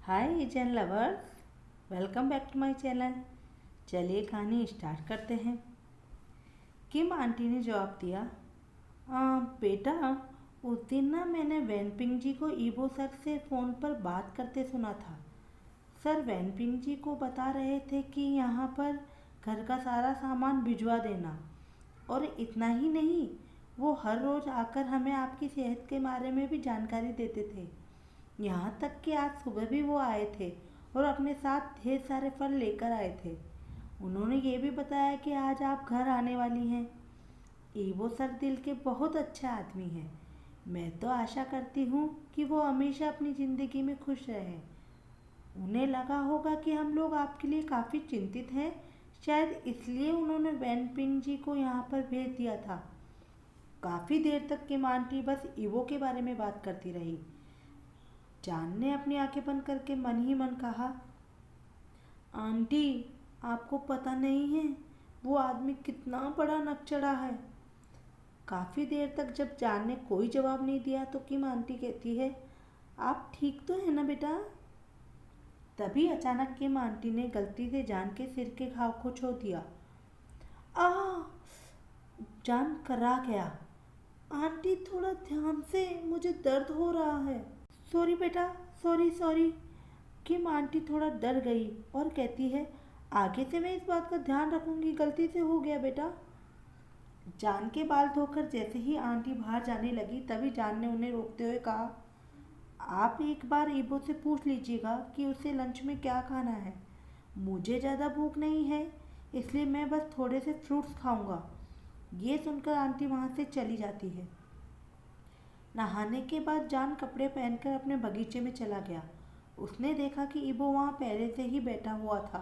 Hi Asian lovers, welcome back to my channel. चलिए कहानी start करते हैं। किम आंटी ने जवाब दिया, बेटा, उस दिन ना मैंने वैनपिंग जी को ईबो सर से फ़ोन पर बात करते सुना था। सर वैनपिंग जी को बता रहे थे कि यहाँ पर घर का सारा सामान भिजवा देना, और इतना ही नहीं, वो हर रोज़ आकर हमें आपकी सेहत के बारे में भी जानकारी देते थे। यहाँ तक कि आज सुबह भी वो आए थे और अपने साथ ढेर सारे फल लेकर आए थे। उन्होंने ये भी बताया कि आज आप घर आने वाली हैं। ईवो सर दिल के बहुत अच्छे आदमी हैं। मैं तो आशा करती हूँ कि वो हमेशा अपनी ज़िंदगी में खुश रहें। उन्हें लगा होगा कि हम लोग आपके लिए काफ़ी चिंतित हैं, शायद इसलिए उन्होंने वैनपिंग जी को यहाँ पर भेज दिया था। काफ़ी देर तक किम आंटी बस ईवो के बारे में बात करती रही। जान ने अपनी आंखें बंद करके मन ही मन कहा, आंटी, आपको पता नहीं है वो आदमी कितना बड़ा नकचढ़ा है। काफ़ी देर तक जब जान ने कोई जवाब नहीं दिया तो किम आंटी कहती है, आप ठीक तो है ना बेटा। तभी अचानक किम आंटी ने गलती से जान के सिर के घाव को छू दिया। आ जान करा गया। आंटी थोड़ा ध्यान से, मुझे दर्द हो रहा है। सॉरी बेटा, सॉरी सॉरी। किम आंटी थोड़ा डर गई और कहती है, आगे से मैं इस बात का ध्यान रखूंगी, गलती से हो गया बेटा। जान के बाल धोकर जैसे ही आंटी बाहर जाने लगी तभी जान ने उन्हें रोकते हुए कहा, आप एक बार ईबो से पूछ लीजिएगा कि उसे लंच में क्या खाना है। मुझे ज़्यादा भूख नहीं है, इसलिए मैं बस थोड़े से फ्रूट्स खाऊंगा। ये सुनकर आंटी वहाँ से चली जाती है। नहाने के बाद जान कपड़े पहनकर अपने बगीचे में चला गया। उसने देखा कि ईबो वहाँ पहले से ही बैठा हुआ था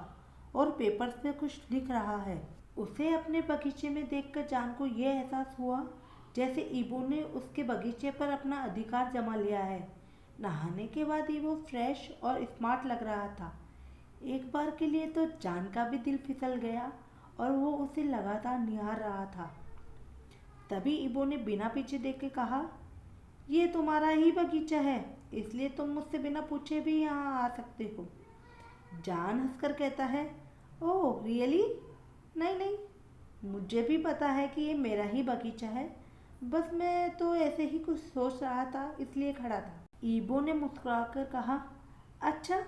और पेपर्स पे कुछ लिख रहा है। उसे अपने बगीचे में देखकर जान को यह एहसास हुआ जैसे ईबो ने उसके बगीचे पर अपना अधिकार जमा लिया है। नहाने के बाद ईबो फ्रेश और स्मार्ट लग रहा था। एक बार के लिए तो जान का भी दिल फिसल गया और वो उसे लगातार निहार रहा था। तभी ईबो ने बिना पीछे देख के कहा, ये तुम्हारा ही बगीचा है, इसलिए तुम मुझसे बिना पूछे भी यहाँ आ सकते हो। जान हंसकर कहता है, ओह रियली? नहीं नहीं, मुझे भी पता है कि ये मेरा ही बगीचा है, बस मैं तो ऐसे ही कुछ सोच रहा था इसलिए खड़ा था। ईबो ने मुस्कुराकर कहा, अच्छा,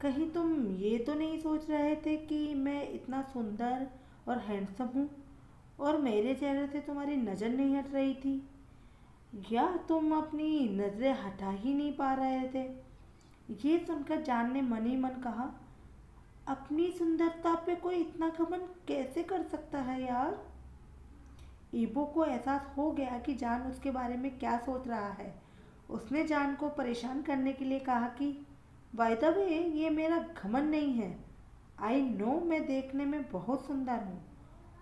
कहीं तुम ये तो नहीं सोच रहे थे कि मैं इतना सुंदर और हैंडसम हूँ और मेरे चेहरे से तुम्हारी नज़र नहीं हट रही थी, या तुम अपनी नजरें हटा ही नहीं पा रहे थे। ये सुनकर जान ने मन ही मन कहा, अपनी सुंदरता पे कोई इतना घमंड कैसे कर सकता है यार। ईबो को एहसास हो गया कि जान उसके बारे में क्या सोच रहा है। उसने जान को परेशान करने के लिए कहा कि बाय द वे, ये मेरा घमंड नहीं है। आई नो मैं देखने में बहुत सुंदर हूँ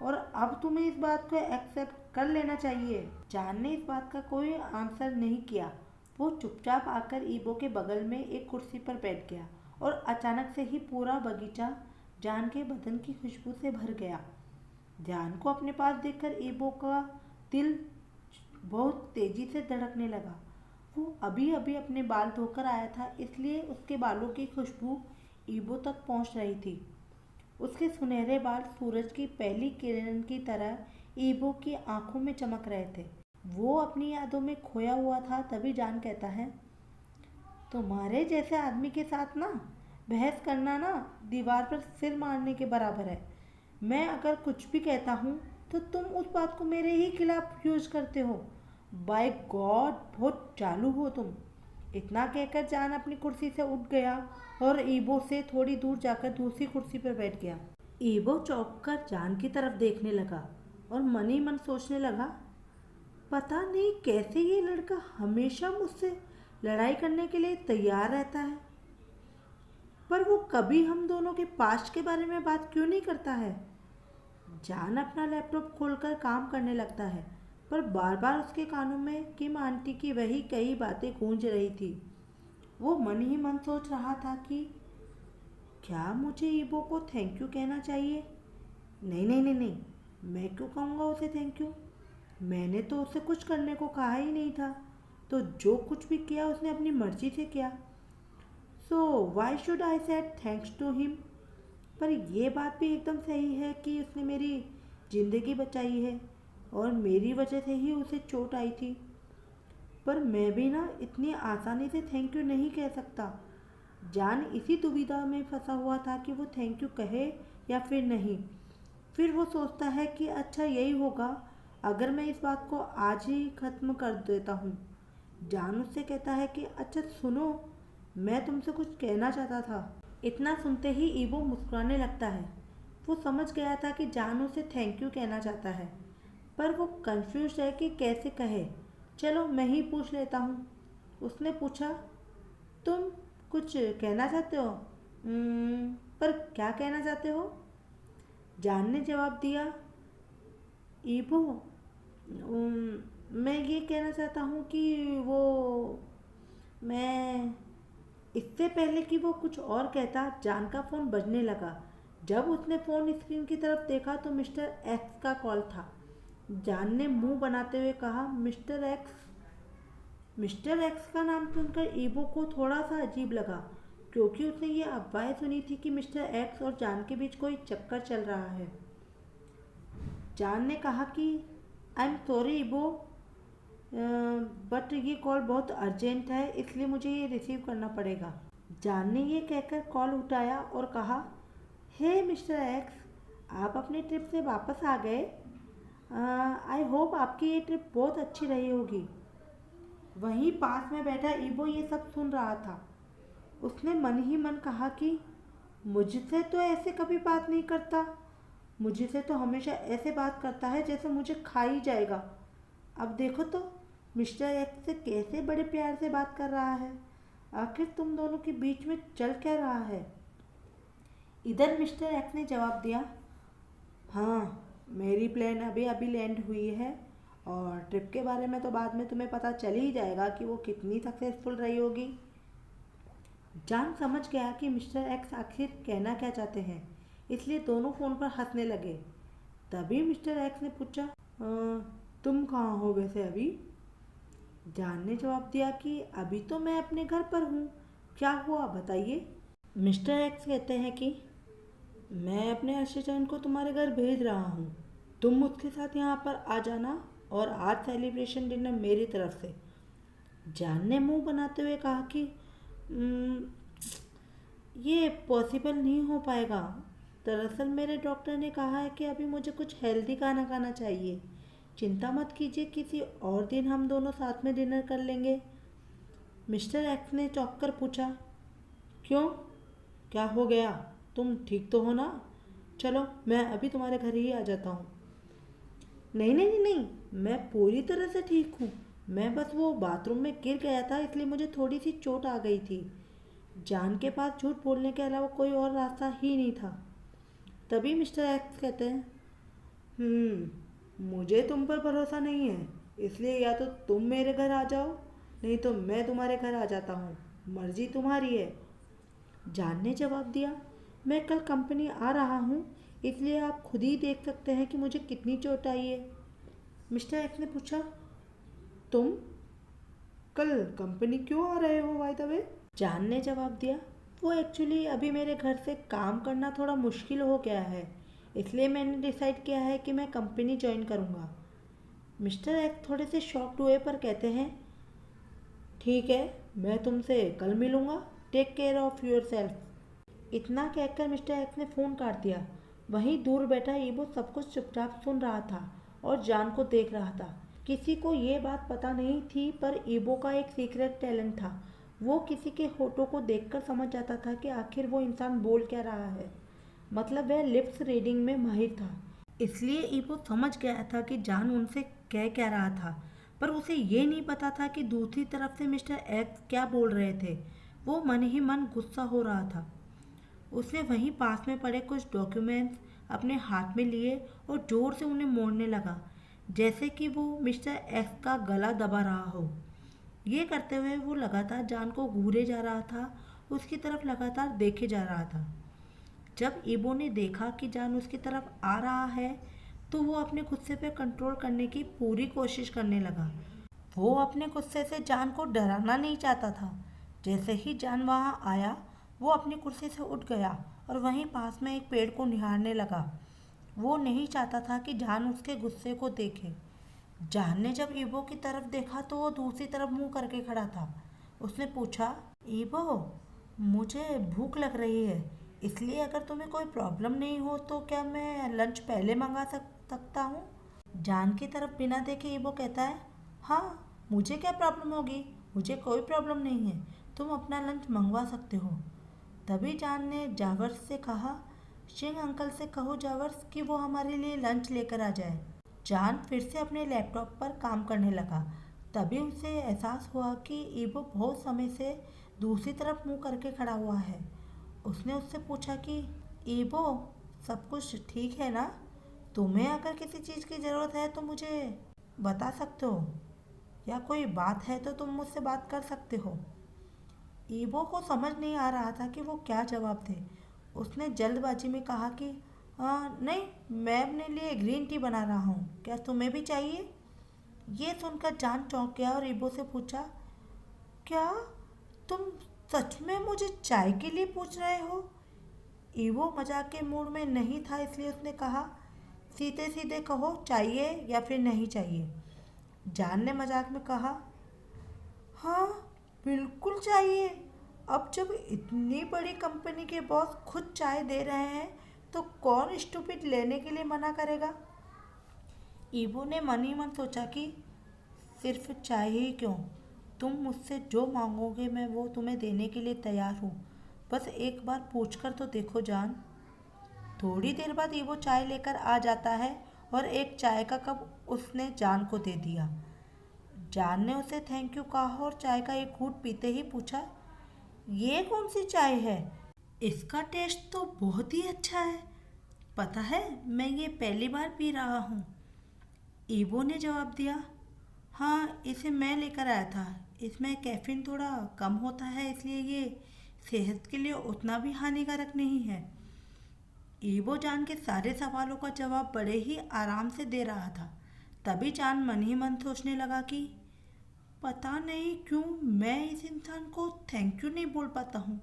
और अब तुम्हें इस बात को एक्सेप्ट कर लेना चाहिए। जान ने इस बात का कोई आंसर नहीं किया। वो चुपचाप आकर ईबो के बगल में एक कुर्सी पर बैठ गया और अचानक से ही पूरा बगीचा जान के बदन की खुशबू से भर गया। जान को अपने पास देखकर ईबो का दिल बहुत तेजी से धड़कने लगा। वो अभी अभी अपने बाल धोकर आया था, इसलिए उसके बालों की खुशबू ईबो तक पहुंच रही थी। उसके सुनहरे बाल सूरज की पहली किरण की तरह ईबो की आंखों में चमक रहे थे। वो अपनी यादों में खोया हुआ था। तभी जान कहता है, तुम्हारे जैसे आदमी के साथ ना बहस करना ना दीवार पर सिर मारने के बराबर है। मैं अगर कुछ भी कहता हूँ तो तुम उस बात को मेरे ही खिलाफ यूज करते हो। बाय गॉड, बहुत चालू हो तुम। इतना कहकर जान अपनी कुर्सी से उठ गया और ईबो से थोड़ी दूर जाकर दूसरी कुर्सी पर बैठ गया। ईबो चौंक कर जान की तरफ देखने लगा और मन ही मन सोचने लगा, पता नहीं कैसे ये लड़का हमेशा मुझसे लड़ाई करने के लिए तैयार रहता है, पर वो कभी हम दोनों के पास्ट के बारे में बात क्यों नहीं करता है। जान अपना लैपटॉप खोलकर काम करने लगता है, पर बार बार उसके कानों में किम आंटी की वही कई बातें गूंज रही थी। वो मन ही मन सोच रहा था कि क्या मुझे ईबो को थैंक यू कहना चाहिए। नहीं नहीं नहीं नहीं, मैं क्यों कहूँगा उसे थैंक यू। मैंने तो उसे कुछ करने को कहा ही नहीं था, तो जो कुछ भी किया उसने अपनी मर्जी से किया। So why should I said thanks to him. पर ये बात भी एकदम सही है कि उसने मेरी ज़िंदगी बचाई है और मेरी वजह से ही उसे चोट आई थी। पर मैं भी ना इतनी आसानी से थैंक यू नहीं कह सकता। जान इसी दुविधा में फंसा हुआ था कि वो थैंक यू कहे या फिर नहीं। फिर वो सोचता है कि अच्छा यही होगा अगर मैं इस बात को आज ही ख़त्म कर देता हूँ। जान उससे कहता है कि अच्छा सुनो, मैं तुमसे कुछ कहना चाहता था। इतना सुनते ही ईबो मुस्कुराने लगता है। वो समझ गया था कि जान उसे थैंक यू कहना चाहता है, पर वो कंफ्यूज है कि कैसे कहे। चलो मैं ही पूछ लेता हूँ। उसने पूछा, तुम कुछ कहना चाहते हो? पर क्या कहना चाहते हो? जान ने जवाब दिया, ईबो, मैं ये कहना चाहता हूँ कि वो मैं इससे पहले कि वो कुछ और कहता, जान का फ़ोन बजने लगा। जब उसने फ़ोन स्क्रीन की तरफ देखा तो मिस्टर एक्स का कॉल था। जान ने मुंह बनाते हुए कहा, मिस्टर एक्स। मिस्टर एक्स का नाम सुनकर ईबो को थोड़ा सा अजीब लगा, क्योंकि उसने ये अफवाहें सुनी थी कि मिस्टर एक्स और जान के बीच कोई चक्कर चल रहा है। जान ने कहा कि आई एम सॉरी ईबो, बट ये कॉल बहुत अर्जेंट है, इसलिए मुझे ये रिसीव करना पड़ेगा। जान ने ये कहकर कॉल उठाया और कहा, हे मिस्टर एक्स, आप अपने ट्रिप से वापस आ गए। आई होप आपकी ये ट्रिप बहुत अच्छी रही होगी। वहीं पास में बैठा ईबो ये सब सुन रहा था। उसने मन ही मन कहा कि मुझसे तो ऐसे कभी बात नहीं करता, मुझसे तो हमेशा ऐसे बात करता है जैसे मुझे खा ही जाएगा। अब देखो तो मिस्टर एक्स से कैसे बड़े प्यार से बात कर रहा है। आखिर तुम दोनों के बीच में चल क्या रहा है? इधर मिस्टर एक्स ने जवाब दिया, हाँ, मेरी प्लेन अभी अभी लैंड हुई है और ट्रिप के बारे में तो बाद में तुम्हें पता चल ही जाएगा कि वो कितनी सक्सेसफुल रही होगी। जान समझ गया कि मिस्टर एक्स आखिर कहना क्या चाहते हैं, इसलिए दोनों फ़ोन पर हंसने लगे। तभी मिस्टर एक्स ने पूछा, तुम कहाँ हो वैसे अभी? जान ने जवाब दिया कि अभी तो मैं अपने घर पर हूँ, क्या हुआ बताइए। मिस्टर एक्स कहते हैं कि मैं अपने असिस्टेंट को तुम्हारे घर भेज रहा हूँ, तुम उसके साथ यहाँ पर आ जाना और आज सेलिब्रेशन डिनर मेरी तरफ से। जान ने मुंह बनाते हुए कहा कि ये पॉसिबल नहीं हो पाएगा। दरअसल मेरे डॉक्टर ने कहा है कि अभी मुझे कुछ हेल्दी खाना खाना चाहिए। चिंता मत कीजिए, किसी और दिन हम दोनों साथ में डिनर कर लेंगे। मिस्टर एक्स ने चौंक कर पूछा, क्यों, क्या हो गया? तुम ठीक तो हो ना? चलो मैं अभी तुम्हारे घर ही आ जाता हूँ। नहीं नहीं नहीं, मैं पूरी तरह से ठीक हूँ। मैं बस वो बाथरूम में गिर गया था, इसलिए मुझे थोड़ी सी चोट आ गई थी। जान के पास झूठ बोलने के अलावा कोई और रास्ता ही नहीं था। तभी मिस्टर एक्स कहते हैं, मुझे तुम पर भरोसा नहीं है, इसलिए या तो तुम मेरे घर आ जाओ, नहीं तो मैं तुम्हारे घर आ जाता हूँ, मर्जी तुम्हारी है। जान ने जवाब दिया, मैं कल कंपनी आ रहा हूँ, इसलिए आप खुद ही देख सकते हैं कि मुझे कितनी चोट आई है। मिस्टर एक्स ने पूछा, तुम कल कंपनी क्यों आ रहे हो बाय द वे? जान ने जवाब दिया, वो एक्चुअली अभी मेरे घर से काम करना थोड़ा मुश्किल हो गया है, इसलिए मैंने डिसाइड किया है कि मैं कंपनी ज्वाइन करूँगा। मिस्टर एक्स थोड़े से शॉक्ड हुए पर कहते हैं, ठीक है, मैं तुमसे कल मिलूँगा, take care of yourself. इतना कहकर मिस्टर एक्स ने फ़ोन काट दिया। वहीं दूर बैठा ईबो सब कुछ चुपचाप सुन रहा था और जान को देख रहा था। किसी को ये बात पता नहीं थी, पर ईबो का एक सीक्रेट टैलेंट था। वो किसी के होठों को देखकर समझ जाता था कि आखिर वो इंसान बोल क्या रहा है। मतलब वह लिप्स रीडिंग में माहिर था। इसलिए ईबो समझ गया था कि जान उनसे कह क्या रहा था, पर उसे ये नहीं पता था कि दूसरी तरफ से मिस्टर एक्स क्या बोल रहे थे। वो मन ही मन गुस्सा हो रहा था। उसने वहीं पास में पड़े कुछ डॉक्यूमेंट्स अपने हाथ में लिए और जोर से उन्हें मोड़ने लगा, जैसे कि वो मिस्टर एक्स का गला दबा रहा हो। ये करते हुए वो लगातार जान को घूरे जा रहा था, उसकी तरफ लगातार देखे जा रहा था। जब ईबो ने देखा कि जान उसकी तरफ आ रहा है, तो वो अपने गुस्से पर कंट्रोल करने की पूरी कोशिश करने लगा। वो अपने गुस्से से जान को डराना नहीं चाहता था, जैसे ही जान वहाँ आया वो अपनी कुर्सी से उठ गया और वहीं पास में एक पेड़ को निहारने लगा। वो नहीं चाहता था कि जान उसके गुस्से को देखे। जान ने जब ईबो की तरफ देखा तो वो दूसरी तरफ मुंह करके खड़ा था। उसने पूछा, ईबो, मुझे भूख लग रही है, इसलिए अगर तुम्हें कोई प्रॉब्लम नहीं हो तो क्या मैं लंच पहले मंगा सकता हूँ? जान की तरफ बिना देखे ईबो कहता है, हाँ, मुझे क्या प्रॉब्लम होगी, मुझे कोई प्रॉब्लम नहीं है, तुम अपना लंच मंगवा सकते हो। तभी जान ने जावर्स से कहा, शिंग अंकल से कहो जावर्स कि वो हमारे लिए लंच लेकर आ जाए। जान फिर से अपने लैपटॉप पर काम करने लगा। तभी उसे एहसास हुआ कि ईबो बहुत समय से दूसरी तरफ मुंह करके खड़ा हुआ है। उसने उससे पूछा कि ईबो, सब कुछ ठीक है ना? तुम्हें अगर किसी चीज़ की ज़रूरत है तो मुझे बता सकते हो, या कोई बात है तो तुम मुझसे बात कर सकते हो। ईबो को समझ नहीं आ रहा था कि वो क्या जवाब दे। उसने जल्दबाजी में कहा कि नहीं, मैं अपने लिए ग्रीन टी बना रहा हूँ, क्या तुम्हें भी चाहिए? ये सुनकर जान चौंक गया और ईबो से पूछा, क्या तुम सच में मुझे चाय के लिए पूछ रहे हो? ईवो मजाक के मूड में नहीं था, इसलिए उसने कहा, सीधे सीधे कहो, चाहिए या फिर नहीं चाहिए। जान ने मजाक में कहा, हाँ, बिल्कुल चाहिए। अब जब इतनी बड़ी कंपनी के बॉस खुद चाय दे रहे हैं तो कौन स्टूपिड लेने के लिए मना करेगा? ईवो ने मन ही मन सोचा कि सिर्फ चाय ही क्यों, तुम मुझसे जो मांगोगे मैं वो तुम्हें देने के लिए तैयार हूँ, बस एक बार पूछकर तो देखो जान। थोड़ी देर बाद ईवो चाय लेकर आ जाता है और एक चाय का कप उसने जान को दे दिया। जान ने उसे थैंक यू कहा और चाय का एक घूंट पीते ही पूछा, ये कौन सी चाय है? इसका टेस्ट तो बहुत ही अच्छा है। पता है, मैं ये पहली बार पी रहा हूँ। ईवो ने जवाब दिया, हाँ, इसे मैं लेकर आया था। इसमें कैफीन थोड़ा कम होता है, इसलिए ये सेहत के लिए उतना भी हानिकारक नहीं है। ईवो जान के सारे सवालों का जवाब बड़े ही आराम से दे रहा था। तभी जान मन ही मन सोचने लगा कि पता नहीं क्यों मैं इस इंसान को थैंक यू नहीं बोल पाता हूँ।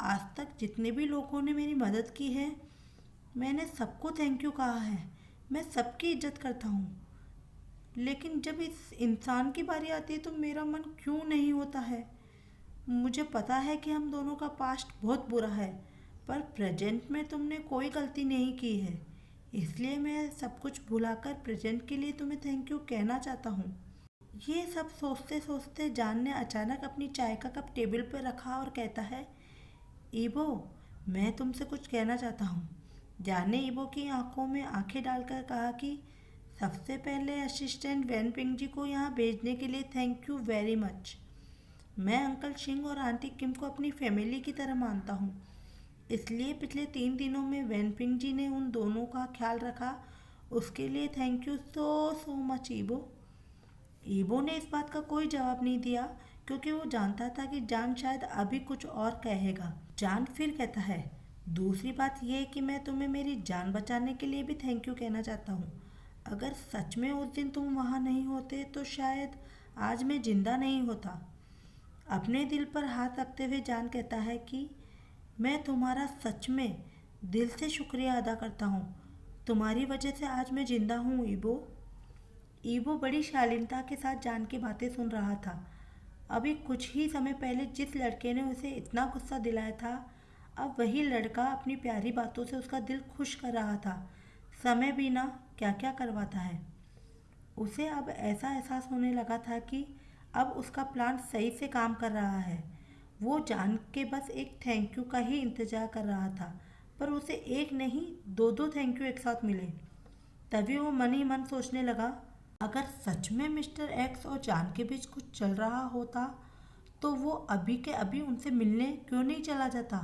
आज तक जितने भी लोगों ने मेरी मदद की है, मैंने सबको थैंक यू कहा है, मैं सबकी इज्जत करता हूँ, लेकिन जब इस इंसान की बारी आती है तो मेरा मन क्यों नहीं होता है। मुझे पता है कि हम दोनों का पास्ट बहुत बुरा है, पर प्रेजेंट में तुमने कोई गलती नहीं की है, इसलिए मैं सब कुछ भुलाकर प्रेजेंट के लिए तुम्हें थैंक यू कहना चाहता हूँ। ये सब सोचते सोचते जान ने अचानक अपनी चाय का कप टेबल पर रखा और कहता है, ईबो, मैं तुमसे कुछ कहना चाहता हूँ। जान ने ईबो की आंखों में आंखें डालकर कहा कि सबसे पहले असिस्टेंट वैन पिंग जी को यहाँ भेजने के लिए थैंक यू वेरी मच। मैं अंकल सिंह और आंटी किम को अपनी फैमिली की तरह मानता हूँ, इसलिए पिछले 3 दिनों में वैनपिंग जी ने उन दोनों का ख्याल रखा, उसके लिए thank you so so much Ebo. Ebo ने इस बात का कोई जवाब नहीं दिया क्योंकि वो जानता था कि जान शायद अभी कुछ और कहेगा। जान फिर कहता है, दूसरी बात यह कि मैं तुम्हें मेरी जान बचाने के लिए भी थैंक यू कहना चाहता हूँ। अगर सच में उस दिन तुम वहाँ नहीं होते तो शायद आज मैं जिंदा नहीं होता। अपने दिल पर हाथ रखते हुए जान कहता है कि मैं तुम्हारा सच में दिल से शुक्रिया अदा करता हूँ, तुम्हारी वजह से आज मैं जिंदा हूँ ईबो। ईबो बड़ी शालीनता के साथ जान की बातें सुन रहा था। अभी कुछ ही समय पहले जिस लड़के ने उसे इतना गुस्सा दिलाया था, अब वही लड़का अपनी प्यारी बातों से उसका दिल खुश कर रहा था। समय बिना क्या क्या करवाता है। उसे अब ऐसा एहसास होने लगा था कि अब उसका प्लान सही से काम कर रहा है। वो जान के बस एक थैंक यू का ही इंतज़ार कर रहा था, पर उसे एक नहीं दो दो थैंक यू एक साथ मिले। तभी वो मन ही मन सोचने लगा, अगर सच में मिस्टर एक्स और जान के बीच कुछ चल रहा होता तो वो अभी के अभी उनसे मिलने क्यों नहीं चला जाता,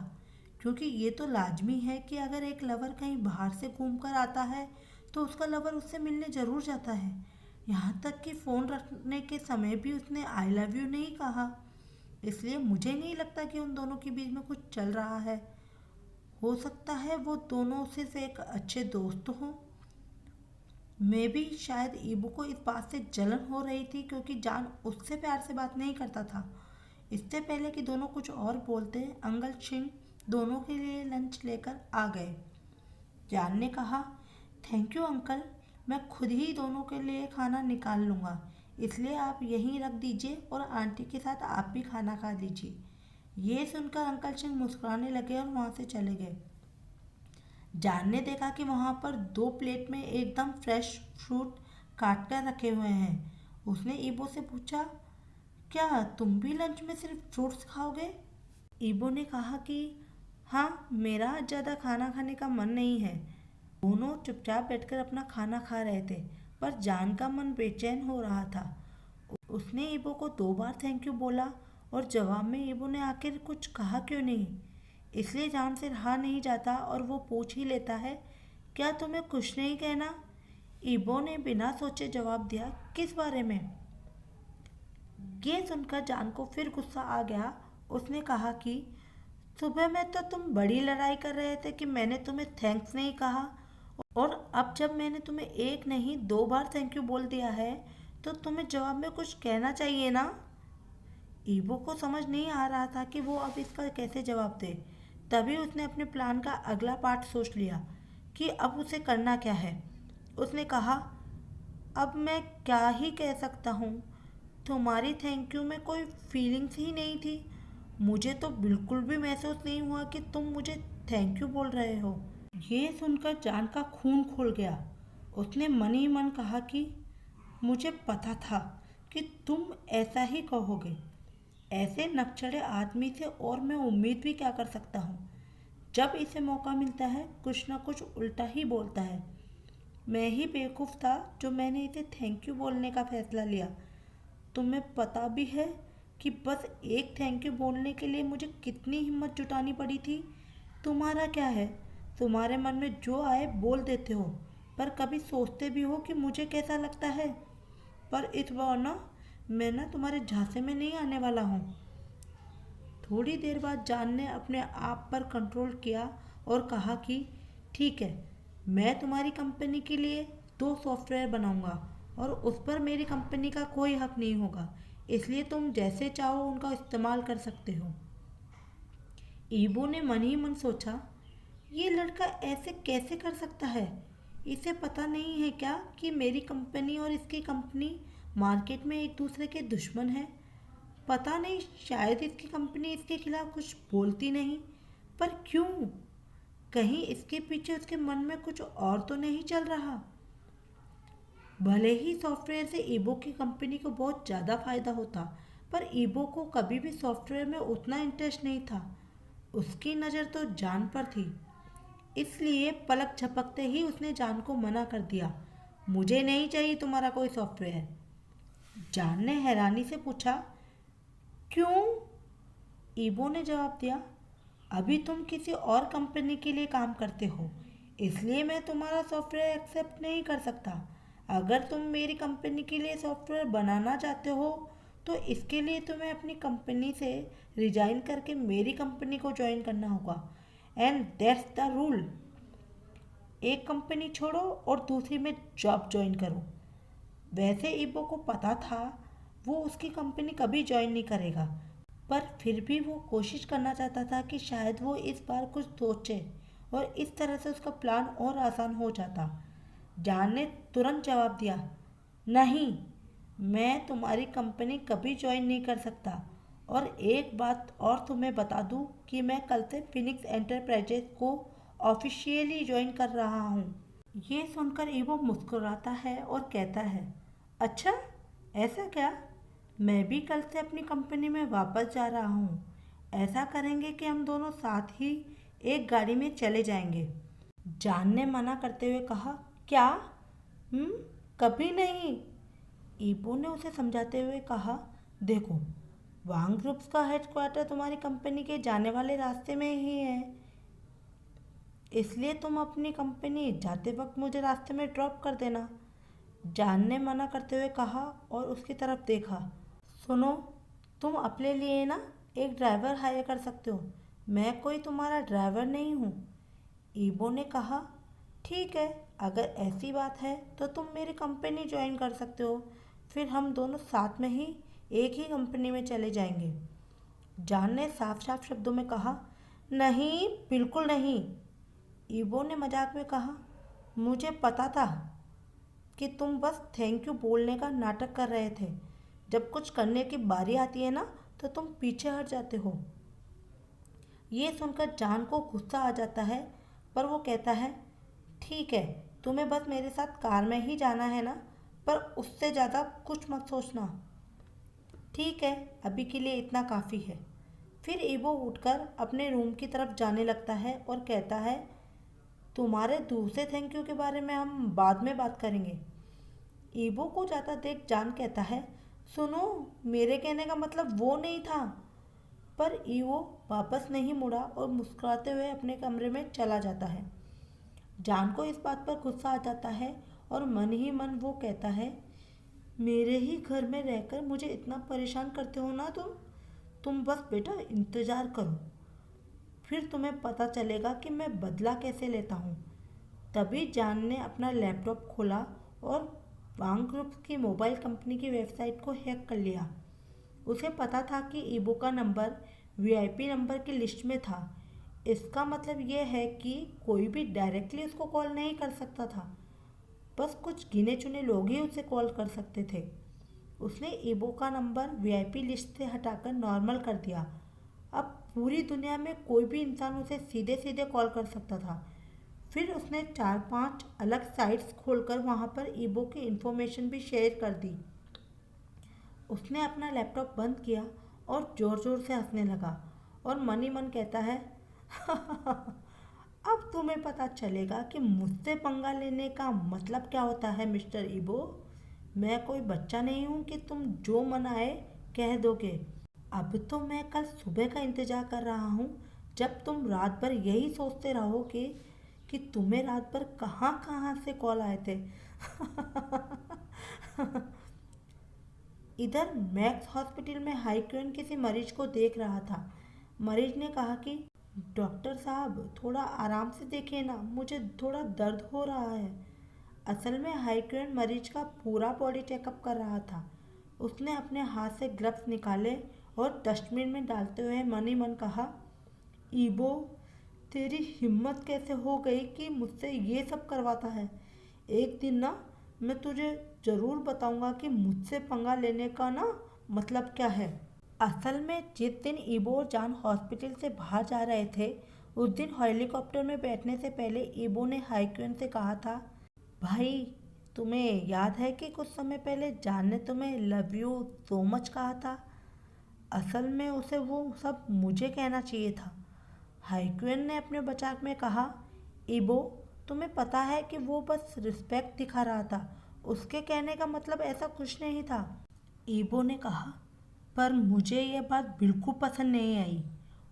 क्योंकि ये तो लाजमी है कि अगर एक लवर कहीं बाहर से घूम कर आता है तो उसका लवर उससे मिलने ज़रूर जाता है। यहाँ तक कि फ़ोन रखने के समय भी उसने आई लव यू नहीं कहा। इसलिए मुझे नहीं लगता कि उन दोनों के बीच में कुछ चल रहा है। हो सकता है वो दोनों सिर्फ एक अच्छे दोस्त हों। मैं भी शायद ईबू को इस बात से जलन हो रही थी क्योंकि जान उससे प्यार से बात नहीं करता था, इससे पहले कि दोनों कुछ और बोलते, अंकल सिंह दोनों के लिए लंच लेकर आ गए। जान ने कहा, थैंक यू अंकल, मैं खुद ही दोनों के लिए खाना निकाल लूँगा, इसलिए आप यहीं रख दीजिए और आंटी के साथ आप भी खाना खा लीजिए। ये सुनकर अंकल सिंह मुस्कुराने लगे और वहाँ से चले गए। जान ने देखा कि वहाँ पर 2 प्लेट में एकदम फ्रेश फ्रूट काट कर रखे हुए हैं। उसने ईबो से पूछा, क्या तुम भी लंच में सिर्फ फ्रूट्स खाओगे? ईबो ने कहा कि हाँ, मेरा आज ज़्यादा खाना खाने का मन नहीं है। दोनों चुपचाप बैठकर अपना खाना खा रहे थे, पर जान का मन बेचैन हो रहा था। उसने ईबो को 2 बार थैंक यू बोला और जवाब में ईबो ने आखिर कुछ कहा क्यों नहीं, इसलिए जान से रहा नहीं जाता और वो पूछ ही लेता है, क्या तुम्हें कुछ नहीं कहना? ईबो ने बिना सोचे जवाब दिया, किस बारे में? ये सुनकर जान को फिर गुस्सा आ गया। उसने कहा कि सुबह में तो तुम बड़ी लड़ाई कर रहे थे कि मैंने तुम्हें थैंक्स नहीं कहा, और अब जब मैंने तुम्हें 1 नहीं 2 बार थैंक यू बोल दिया है तो तुम्हें जवाब में कुछ कहना चाहिए ना। ईबो को समझ नहीं आ रहा था कि वो अब इसका कैसे जवाब दे। तभी उसने अपने प्लान का अगला पार्ट सोच लिया कि अब उसे करना क्या है। उसने कहा, अब मैं क्या ही कह सकता हूँ, तुम्हारी थैंक यू में कोई फीलिंग्स ही नहीं थी। मुझे तो बिल्कुल भी महसूस नहीं हुआ कि तुम मुझे थैंक यू बोल रहे हो। ये सुनकर जान का खून खोल गया। उसने मन ही मन कहा कि मुझे पता था कि तुम ऐसा ही कहोगे। ऐसे नकचढ़े आदमी से और मैं उम्मीद भी क्या कर सकता हूँ। जब इसे मौका मिलता है कुछ ना कुछ उल्टा ही बोलता है। मैं ही बेवकूफ़ था जो मैंने इसे थैंक यू बोलने का फैसला लिया। तुम्हें पता भी है कि बस एक थैंक यू बोलने के लिए मुझे कितनी हिम्मत जुटानी पड़ी थी। तुम्हारा क्या है, तुम्हारे मन में जो आए बोल देते हो, पर कभी सोचते भी हो कि मुझे कैसा लगता है। पर इस बार ना मैं ना तुम्हारे झांसे में नहीं आने वाला हूँ। थोड़ी देर बाद जान ने अपने आप पर कंट्रोल किया और कहा कि ठीक है, मैं तुम्हारी कंपनी के लिए 2 सॉफ्टवेयर बनाऊंगा और उस पर मेरी कंपनी का कोई हक नहीं होगा, इसलिए तुम जैसे चाहो उनका इस्तेमाल कर सकते हो। ईबो ने मन ही मन सोचा, ये लड़का ऐसे कैसे कर सकता है? इसे पता नहीं है क्या कि मेरी कंपनी और इसकी कंपनी मार्केट में एक दूसरे के दुश्मन है? पता नहीं, शायद इसकी कंपनी इसके खिलाफ कुछ बोलती नहीं, पर क्यों? कहीं इसके पीछे उसके मन में कुछ और तो नहीं चल रहा। भले ही सॉफ्टवेयर से ईबो की कंपनी को बहुत ज़्यादा फायदा होता, पर ईबो को कभी भी सॉफ्टवेयर में उतना इंटरेस्ट नहीं था। उसकी नज़र तो जान पर थी, इसलिए पलक झपकते ही उसने जान को मना कर दिया, मुझे नहीं चाहिए तुम्हारा कोई सॉफ्टवेयर। जान ने हैरानी से पूछा, क्यों? ईबो ने जवाब दिया, अभी तुम किसी और कंपनी के लिए काम करते हो, इसलिए मैं तुम्हारा सॉफ्टवेयर एक्सेप्ट नहीं कर सकता। अगर तुम मेरी कंपनी के लिए सॉफ्टवेयर बनाना चाहते हो तो इसके लिए तुम्हें अपनी कंपनी से रिजाइन करके मेरी कंपनी को ज्वाइन करना होगा, एंड दैट्स द रूल। एक कंपनी छोड़ो और दूसरी में जॉब ज्वाइन करो। वैसे ईबो को पता था वो उसकी कंपनी कभी ज्वाइन नहीं करेगा, पर फिर भी वो कोशिश करना चाहता था कि शायद वो इस बार कुछ सोचे और इस तरह से उसका प्लान और आसान हो जाता। जान ने तुरंत जवाब दिया, नहीं, मैं तुम्हारी कंपनी कभी ज्वाइन नहीं कर सकता, और एक बात और तुम्हें बता दूं कि मैं कल से फिनिक्स एंटरप्राइजेज को ऑफिशियली ज्वाइन कर रहा हूँ। ये सुनकर ईबो मुस्कुराता है और कहता है, अच्छा, ऐसा क्या? मैं भी कल से अपनी कंपनी में वापस जा रहा हूँ। ऐसा करेंगे कि हम दोनों साथ ही एक गाड़ी में चले जाएंगे। जान ने मना करते हुए कहा, क्या? कभी नहीं। ईबो ने उसे समझाते हुए कहा, देखो, वांग ग्रुप्स का हेडक्वार्टर तुम्हारी कंपनी के जाने वाले रास्ते में ही है, इसलिए तुम अपनी कंपनी जाते वक्त मुझे रास्ते में ड्रॉप कर देना। जान ने मना करते हुए कहा और उसकी तरफ देखा, सुनो, तुम अपने लिए ना एक ड्राइवर हायर कर सकते हो, मैं कोई तुम्हारा ड्राइवर नहीं हूँ। ईबो ने कहा, ठीक है, अगर ऐसी बात है तो तुम मेरी कंपनी ज्वाइन कर सकते हो, फिर हम दोनों साथ में ही एक ही कंपनी में चले जाएंगे। जान ने साफ साफ शब्दों में कहा। नहीं, बिल्कुल नहीं। ईबो ने मजाक में कहा। मुझे पता था कि तुम बस थैंक यू बोलने का नाटक कर रहे थे। जब कुछ करने की बारी आती है ना, तो तुम पीछे हट जाते हो। ये सुनकर जान को गुस्सा आ जाता है, पर वो कहता है, ठीक है, तुम्हें बस मेरे साथ कार में ही जाना है ना, पर उससे ज़्यादा कुछ मत सोचना। ठीक है, अभी के लिए इतना काफ़ी है। फिर ईबो उठकर अपने रूम की तरफ जाने लगता है और कहता है, तुम्हारे दूसरे थैंक यू के बारे में हम बाद में बात करेंगे। ईबो को जाता देख जान कहता है, सुनो, मेरे कहने का मतलब वो नहीं था। पर ईवो वापस नहीं मुड़ा और मुस्कुराते हुए अपने कमरे में चला जाता है। जान को इस बात पर गुस्सा आ जाता है और मन ही मन वो कहता है, मेरे ही घर में रहकर मुझे इतना परेशान करते हो ना तुम बस बेटा इंतज़ार करो, फिर तुम्हें पता चलेगा कि मैं बदला कैसे लेता हूँ। तभी जान ने अपना लैपटॉप खोला और वांग ग्रुप की मोबाइल कंपनी की वेबसाइट को हैक कर लिया। उसे पता था कि ईबो का नंबर वीआईपी नंबर की लिस्ट में था। इसका मतलब यह है कि कोई भी डायरेक्टली उसको कॉल नहीं कर सकता था, बस कुछ गिने चुने लोग ही उसे कॉल कर सकते थे। उसने ईबो का नंबर वीआईपी लिस्ट से हटाकर नॉर्मल कर दिया। अब पूरी दुनिया में कोई भी इंसान उसे सीधे सीधे कॉल कर सकता था। फिर उसने 4-5 अलग साइट्स खोलकर वहाँ पर ईबो की इन्फॉर्मेशन भी शेयर कर दी। उसने अपना लैपटॉप बंद किया और ज़ोर ज़ोर से हंसने लगा और मन ही मन कहता है, अब तुम्हें पता चलेगा कि मुझसे पंगा लेने का मतलब क्या होता है मिस्टर ईबो। मैं कोई बच्चा नहीं हूँ कि तुम जो मन आए कह दोगे। अब तो मैं कल सुबह का इंतज़ार कर रहा हूँ, जब तुम रात भर यही सोचते रहोगे कि तुम्हें रात भर कहाँ कहाँ से कॉल आए थे। इधर मैक्स हॉस्पिटल में हाईक्यून किसी मरीज को देख रहा था। मरीज ने कहा कि डॉक्टर साहब, थोड़ा आराम से देखिए ना, मुझे थोड़ा दर्द हो रहा है। असल में हाईक्यून मरीज का पूरा बॉडी चेकअप कर रहा था। उसने अपने हाथ से ग्लव्स निकाले और डस्टबिन में डालते हुए मन ही मन कहा, ईबो, तेरी हिम्मत कैसे हो गई कि मुझसे ये सब करवाता है। एक दिन ना मैं तुझे ज़रूर बताऊंगा कि मुझसे पंगा लेने का ना मतलब क्या है। असल में जिस दिन ईबो और जान हॉस्पिटल से बाहर जा रहे थे, उस दिन हेलीकॉप्टर में बैठने से पहले ईबो ने हाईक्यून से कहा था, भाई, तुम्हें याद है कि कुछ समय पहले जान ने तुम्हें लव यू सो मच कहा था। असल में उसे वो सब मुझे कहना चाहिए था। हाईक्यून ने अपने बचाव में कहा, ईबो, तुम्हें पता है कि वो बस रिस्पेक्ट दिखा रहा था, उसके कहने का मतलब ऐसा कुछ नहीं था। ईबो ने कहा, पर मुझे यह बात बिल्कुल पसंद नहीं आई,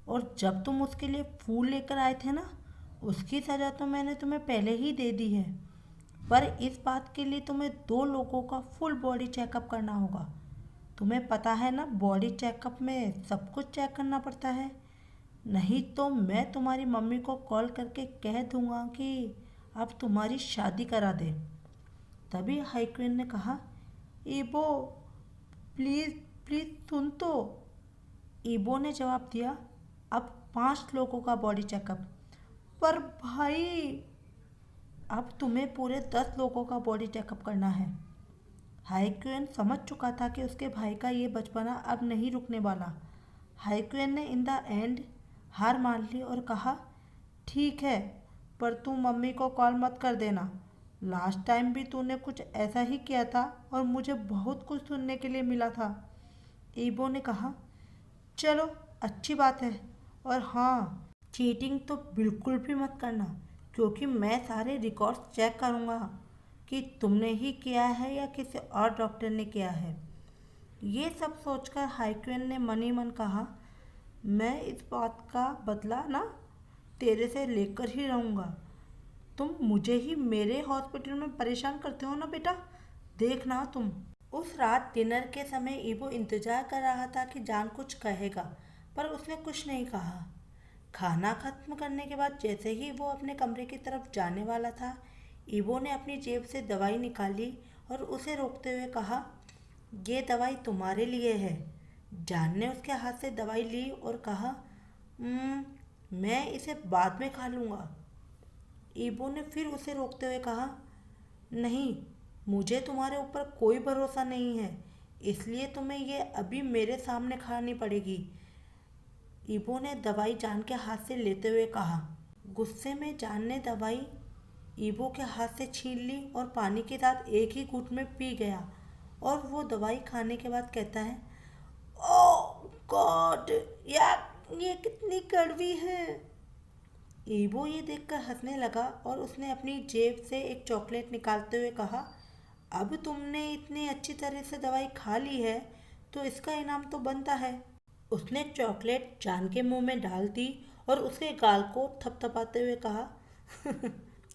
और जब तुम उसके लिए फूल लेकर आए थे ना, उसकी सज़ा तो मैंने तुम्हें पहले ही दे दी है। पर इस बात के लिए तुम्हें 2 लोगों का फुल बॉडी चेकअप करना होगा। तुम्हें पता है ना, बॉडी चेकअप में सब कुछ चेक करना पड़ता है। नहीं तो मैं तुम्हारी मम्मी को कॉल करके कह दूंगा कि अब तुम्हारी शादी करा दे। तभी हाईक्वीन ने कहा, ईबो, प्लीज़ प्लीज़ सुन तो। ईबो ने जवाब दिया, अब 5 लोगों का बॉडी चेकअप। पर भाई, अब तुम्हें पूरे 10 लोगों का बॉडी चेकअप करना है। हाईक्वेन समझ चुका था कि उसके भाई का ये बचपना अब नहीं रुकने वाला। हाईक्वेन ने इन द एंड हार मान ली और कहा, ठीक है, पर तू मम्मी को कॉल मत कर देना। लास्ट टाइम भी तूने कुछ ऐसा ही किया था और मुझे बहुत कुछ सुनने के लिए मिला था। ईबो ने कहा, चलो अच्छी बात है, और हाँ, चीटिंग तो बिल्कुल भी मत करना, क्योंकि मैं सारे रिकॉर्ड्स चेक करूँगा कि तुमने ही किया है या किसी और डॉक्टर ने किया है। ये सब सोचकर हाईक्वेन ने मन ही मन कहा, मैं इस बात का बदला ना तेरे से लेकर ही रहूँगा। तुम मुझे ही मेरे हॉस्पिटल में परेशान करते हो ना बेटा, देखना तुम। उस रात डिनर के समय ईबो इंतजार कर रहा था कि जान कुछ कहेगा, पर उसने कुछ नहीं कहा। खाना खत्म करने के बाद जैसे ही वो अपने कमरे की तरफ जाने वाला था, ईबो ने अपनी जेब से दवाई निकाली और उसे रोकते हुए कहा, ये दवाई तुम्हारे लिए है। जान ने उसके हाथ से दवाई ली और कहा, "हम्म, मैं इसे बाद में खा लूँगा।" ईबो ने फिर उसे रोकते हुए कहा, "नहीं, मुझे तुम्हारे ऊपर कोई भरोसा नहीं है, इसलिए तुम्हें ये अभी मेरे सामने खानी पड़ेगी।" ईबो ने दवाई जान के हाथ से लेते हुए कहा। गुस्से में जान ने दवाई ईबो के हाथ से छीन ली और पानी के साथ एक ही घूंट में पी गया। और वो दवाई खाने के बाद कहता है, "ओह गॉड, ये कितनी कड़वी है।" ईबो ये देखकर हंसने लगा और उसने अपनी जेब से एक चॉकलेट निकालते हुए कहा, "अब तुमने इतनी अच्छी तरह से दवाई खा ली है तो इसका इनाम तो बनता है।" उसने चॉकलेट जान के मुंह में डाल दी और उसके गाल को थपथपाते हुए कहा,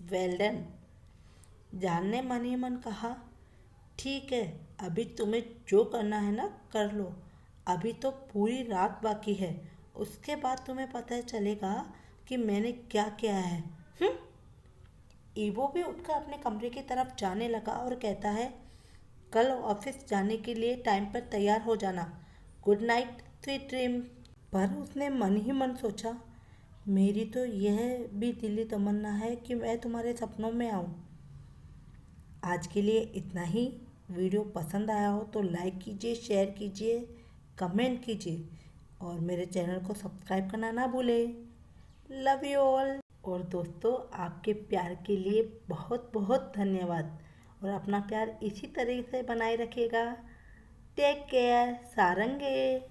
"वेल डन।" जान ने मन ही मन कहा, "ठीक है, अभी तुम्हें जो करना है ना कर लो, अभी तो पूरी रात बाकी है, उसके बाद तुम्हें पता चलेगा कि मैंने क्या किया है।" हम्म। ईबो भी उठकर अपने कमरे की तरफ जाने लगा और कहता है, "कल ऑफिस जाने के लिए टाइम पर तैयार हो जाना। Good night, sweet dream." पर उसने मन ही मन सोचा, मेरी तो यह भी दिली तमन्ना है कि मैं तुम्हारे सपनों में आऊं। आज के लिए इतना ही। वीडियो पसंद आया हो तो लाइक कीजिए, शेयर कीजिए, कमेंट कीजिए और मेरे चैनल को सब्सक्राइब करना ना भूलें। Love you all. और दोस्तों, आपके प्यार के लिए बहुत बहुत धन्यवाद और अपना प्यार इसी तरह से बनाए रखिएगा। Take care. सारंगे।